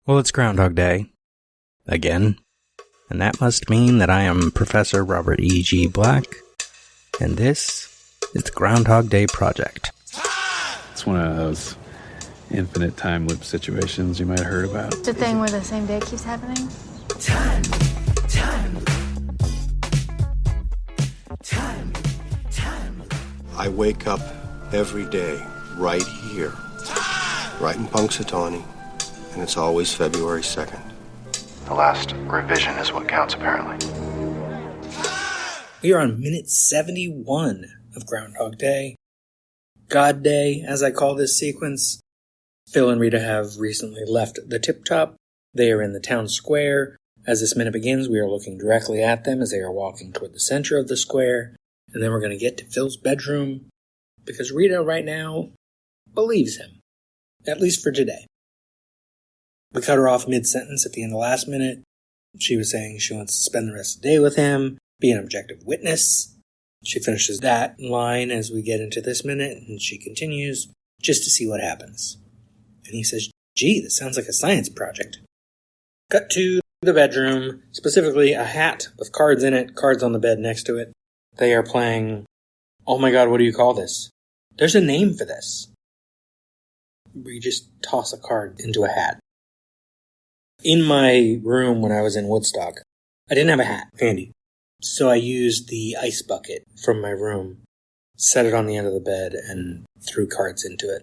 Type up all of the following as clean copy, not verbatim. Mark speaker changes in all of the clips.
Speaker 1: Well, it's Groundhog Day. Again. And that must mean that I am Professor Robert E.G. Black, and this is the Groundhog Day Project.
Speaker 2: It's one of those infinite time loop situations you might have heard about.
Speaker 3: It's a thing where the same day keeps happening.
Speaker 4: Time.
Speaker 5: I wake up every day right here, right in Punxsutawney, and it's always February 2nd.
Speaker 6: The last revision is what counts, apparently.
Speaker 7: We are on minute 71 of Groundhog Day. God Day, as I call this sequence. Phil and Rita have recently left the Tip Top. They are in the town square. As this minute begins, we are looking directly at them as they are walking toward the center of the square. And then we're going to get to Phil's bedroom, because Rita right now believes him, at least for today. We cut her off mid-sentence at the end of the last minute. She was saying she wants to spend the rest of the day with him, be an objective witness. She finishes that line as we get into this minute, and she continues just to see what happens. And he says, gee, this sounds like a science project. Cut to the bedroom, specifically a hat with cards in it, cards on the bed next to it. They are playing, oh my god, what do you call this? There's a name for this. We just toss a card into a hat. In my room when I was in Woodstock, I didn't have a hat handy. So I used the ice bucket from my room, set it on the end of the bed, and threw cards into it.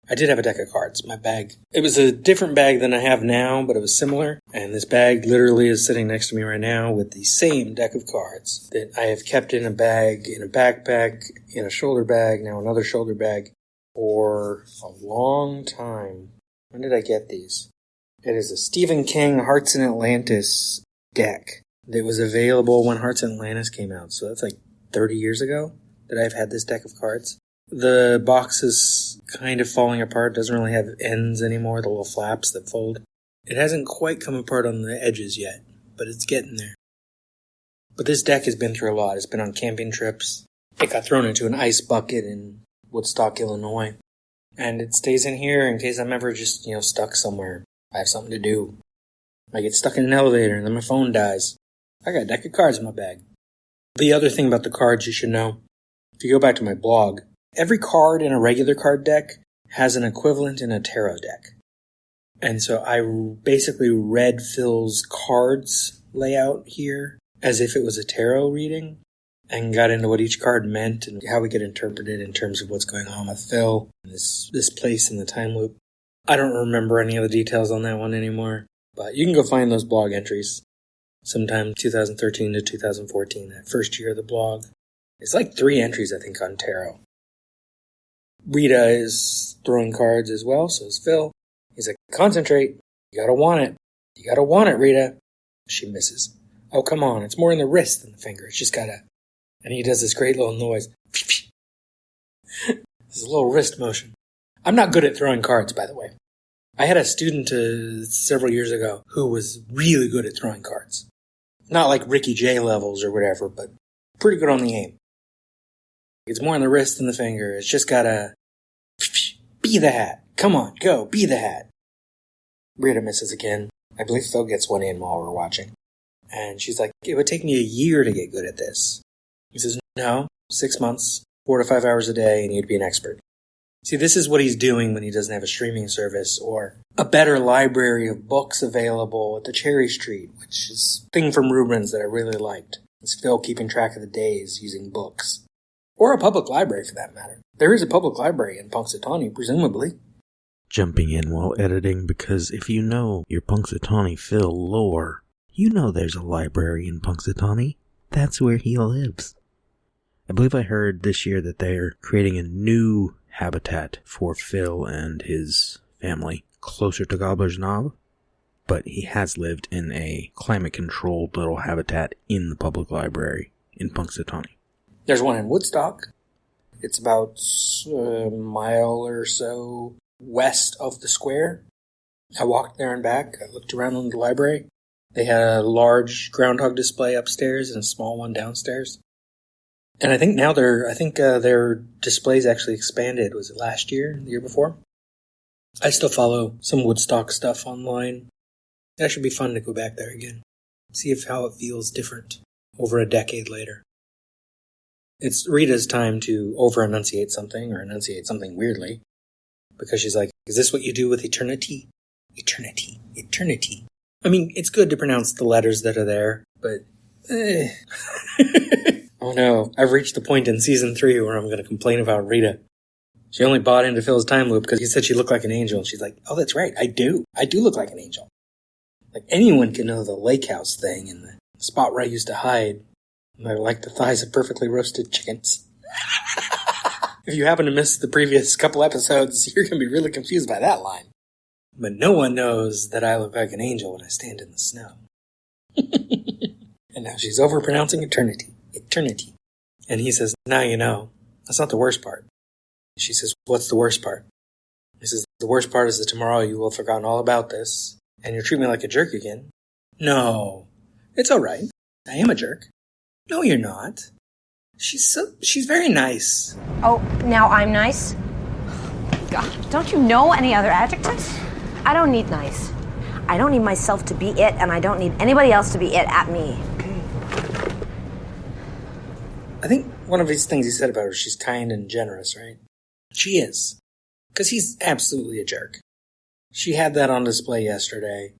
Speaker 7: I did have a deck of cards. My bag, it was a different bag than I have now, but it was similar. And this bag literally is sitting next to me right now with the same deck of cards that I have kept in a bag, in a backpack, in a shoulder bag, now another shoulder bag, for a long time. When did I get these? It is a Stephen King Hearts in Atlantis deck that was available when Hearts in Atlantis came out. So that's like 30 years ago that I've had this deck of cards. The box is kind of falling apart, doesn't really have ends anymore, the little flaps that fold. It hasn't quite come apart on the edges yet, but it's getting there. But this deck has been through a lot. It's been on camping trips. It got thrown into an ice bucket in Woodstock, Illinois. And it stays in here in case I'm ever just, stuck somewhere. I have something to do. I get stuck in an elevator and then my phone dies. I got a deck of cards in my bag. The other thing about the cards you should know, if you go back to my blog, every card in a regular card deck has an equivalent in a tarot deck. And so I basically read Phil's cards layout here as if it was a tarot reading and got into what each card meant and how we could interpret it in terms of what's going on with Phil and this place in the time loop. I don't remember any of the details on that one anymore, but you can go find those blog entries sometime 2013 to 2014, that first year of the blog. It's like 3 entries, I think, on tarot. Rita is throwing cards as well, so is Phil. He's like, concentrate. You gotta want it. You gotta want it, Rita. She misses. Oh, come on. It's more in the wrist than the finger. It's just gotta... And he does this great little noise. This is a little wrist motion. I'm not good at throwing cards, by the way. I had a student several years ago who was really good at throwing cards. Not like Ricky J levels or whatever, but pretty good on the aim. It's more on the wrist than the finger. It's just gotta be the hat. Come on, go, be the hat. Rita misses again. I believe Phil gets one in while we're watching. And she's like, it would take me a year to get good at this. He says, no, 6 months, 4 to 5 hours a day, and you'd be an expert. See, this is what he's doing when he doesn't have a streaming service or a better library of books available at the Cherry Street, which is a thing from Rubens that I really liked. It's Phil keeping track of the days using books. Or a public library, for that matter. There is a public library in Punxsutawney, presumably.
Speaker 1: Jumping in while editing, because if you know your Punxsutawney Phil lore, you know there's a library in Punxsutawney. That's where he lives. I believe I heard this year that they're creating a new habitat for Phil and his family closer to Gobbler's Knob, but he has lived in a climate-controlled little habitat in the public library in Punxsutawney.
Speaker 7: There's one in Woodstock. It's about a mile or so west of the square. I walked there and back. I looked around in the library. They had a large groundhog display upstairs and a small one downstairs. And I think now their displays actually expanded. Was it last year? The year before? I still follow some Woodstock stuff online. That should be fun to go back there again. See how it feels different over a decade later. It's Rita's time to over-enunciate something, or enunciate something weirdly. Because she's like, is this what you do with eternity? Eternity. Eternity. I mean, it's good to pronounce the letters that are there, but... Oh no, I've reached the point in season 3 where I'm going to complain about Rita. She only bought into Phil's time loop because he said she looked like an angel, and she's like, oh, that's right, I do. I do look like an angel. Like, anyone can know the lake house thing and the spot where I used to hide. And I like the thighs of perfectly roasted chickens. If you happen to miss the previous couple episodes, you're going to be really confused by that line. But no one knows that I look like an angel when I stand in the snow. And now she's overpronouncing eternity. Eternity. And he says, now you know. That's not the worst part. She says, what's the worst part? He says, the worst part is that tomorrow you will have forgotten all about this, and you'll treat me like a jerk again. No. It's all right. I am a jerk. No, you're not. She's very nice.
Speaker 4: Oh, now I'm nice? God, don't you know any other adjectives? I don't need nice. I don't need myself to be it, and I don't need anybody else to be it at me. Okay.
Speaker 7: I think one of these things he said about her, she's kind and generous, right? She is. Because he's absolutely a jerk. She had that on display yesterday.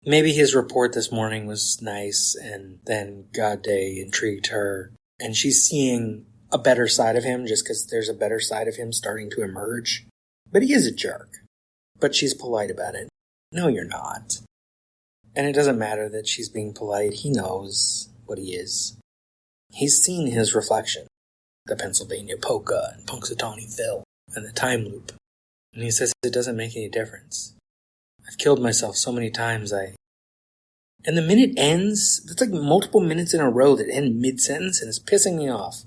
Speaker 7: Maybe his report this morning was nice, and then God Day intrigued her. And she's seeing a better side of him just because there's a better side of him starting to emerge. But he is a jerk. But she's polite about it. No, you're not. And it doesn't matter that she's being polite. He knows what he is. He's seen his reflection. The Pennsylvania Polka and Punxsutawney Phil and the time loop. And he says it doesn't make any difference. I've killed myself so many times, And the minute ends, that's like multiple minutes in a row that end mid-sentence, and it's pissing me off.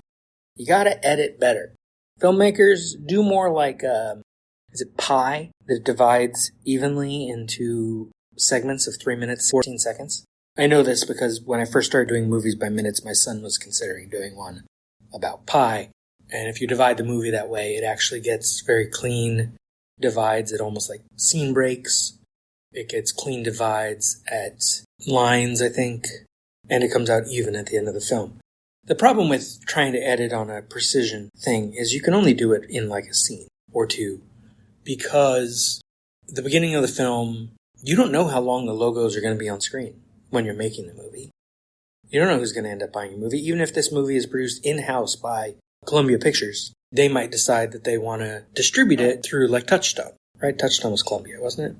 Speaker 7: You gotta edit better. Filmmakers, do more like, is it Pi? That divides evenly into segments of 3 minutes, 14 seconds. I know this because when I first started doing movies by minutes, my son was considering doing one about Pi. And if you divide the movie that way, it actually gets very clean divides at almost like scene breaks. It gets clean divides at lines, I think, and it comes out even at the end of the film. The problem with trying to edit on a precision thing is you can only do it in like a scene or two, because the beginning of the film, you don't know how long the logos are going to be on screen when you're making the movie. You don't know who's going to end up buying your movie. Even if this movie is produced in-house by Columbia Pictures, they might decide that they want to distribute it through like Touchstone, right? Touchstone was Columbia, wasn't it?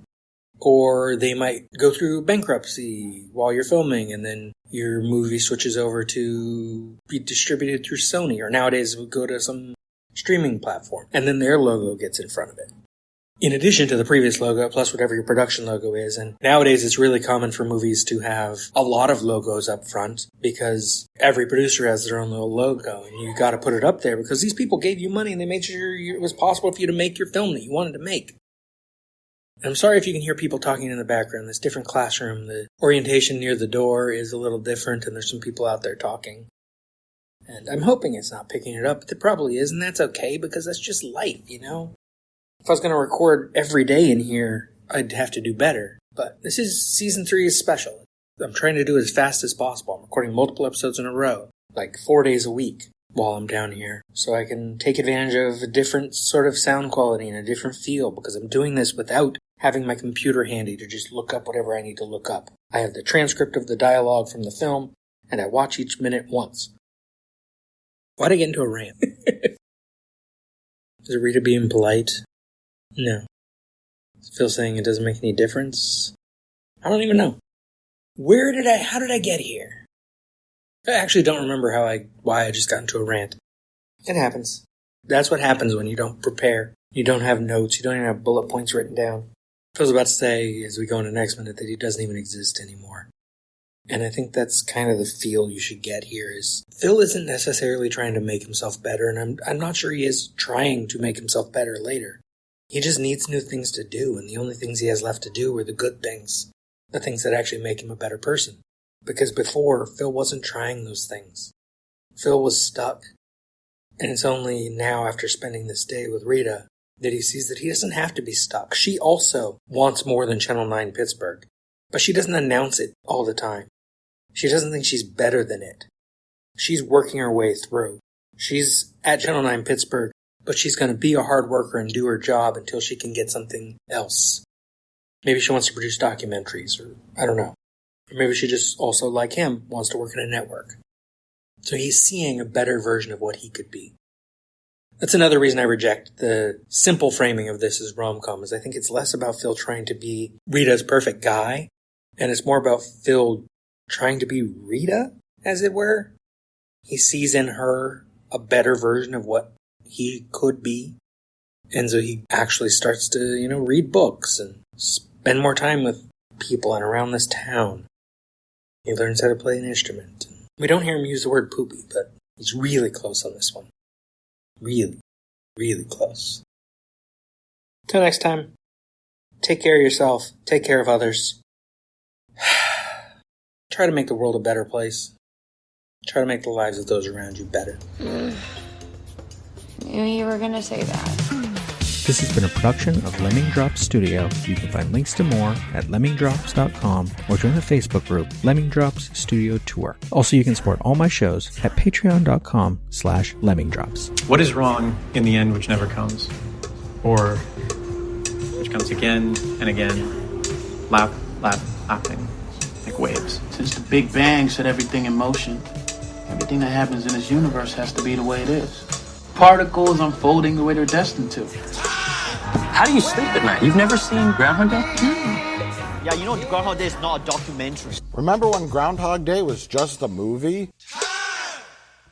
Speaker 7: Or they might go through bankruptcy while you're filming, and then your movie switches over to be distributed through Sony, or nowadays it would go to some streaming platform, and then their logo gets in front of it. In addition to the previous logo, plus whatever your production logo is, and nowadays it's really common for movies to have a lot of logos up front, because every producer has their own little logo, and you gotta put it up there, because these people gave you money and they made sure it was possible for you to make your film that you wanted to make. I'm sorry if you can hear people talking in the background. This different classroom, the orientation near the door is a little different, and there's some people out there talking. And I'm hoping it's not picking it up, but it probably is, and that's okay, because that's just life, you know? If I was going to record every day in here, I'd have to do better. But this is, season 3 is special. I'm trying to do it as fast as possible. I'm recording multiple episodes in a row, like 4 days a week while I'm down here, so I can take advantage of a different sort of sound quality and a different feel, because I'm doing this without having my computer handy to just look up whatever I need to look up. I have the transcript of the dialogue from the film, and I watch each minute once. Why'd I get into a rant? Is it Rita being polite? No. Is Phil saying it doesn't make any difference? I don't even know. How did I get here? I actually don't remember why I just got into a rant. It happens. That's what happens when you don't prepare. You don't have notes. You don't even have bullet points written down. Phil's about to say, as we go into next minute, that he doesn't even exist anymore. And I think that's kind of the feel you should get here is Phil isn't necessarily trying to make himself better, and I'm not sure he is trying to make himself better later. He just needs new things to do, and the only things he has left to do are the good things. The things that actually make him a better person. Because before, Phil wasn't trying those things. Phil was stuck. And it's only now, after spending this day with Rita, that he sees that he doesn't have to be stuck. She also wants more than Channel 9 Pittsburgh. But she doesn't announce it all the time. She doesn't think she's better than it. She's working her way through. She's at Channel 9 Pittsburgh, but she's going to be a hard worker and do her job until she can get something else. Maybe she wants to produce documentaries, or I don't know. Or maybe she just also, like him, wants to work in a network. So he's seeing a better version of what he could be. That's another reason I reject the simple framing of this as rom-com, is I think it's less about Phil trying to be Rita's perfect guy, and it's more about Phil trying to be Rita, as it were. He sees in her a better version of what he could be. And so he actually starts to, read books and spend more time with people and around this town. He learns how to play an instrument. We don't hear him use the word poopy, but he's really close on this one. Really, really close. Till next time, take care of yourself, take care of others. Try to make the world a better place. Try to make the lives of those around you better.
Speaker 3: Knew you were gonna say that.
Speaker 8: This has been a production of Lemming Drops Studio. You can find links to more at lemmingdrops.com or join the Facebook group Lemming Drops Studio Tour. Also, you can support all my shows at patreon.com/lemmingdrops.
Speaker 9: What is wrong in the end which never comes? Or which comes again and again, laughing, like waves.
Speaker 10: Since the Big Bang set everything in motion, everything that happens in this universe has to be the way it is. Particles unfolding the way they're destined to.
Speaker 11: How do you sleep at night? You've never seen Groundhog Day?
Speaker 12: Yeah, Groundhog Day is not a documentary.
Speaker 13: Remember when Groundhog Day was just a movie?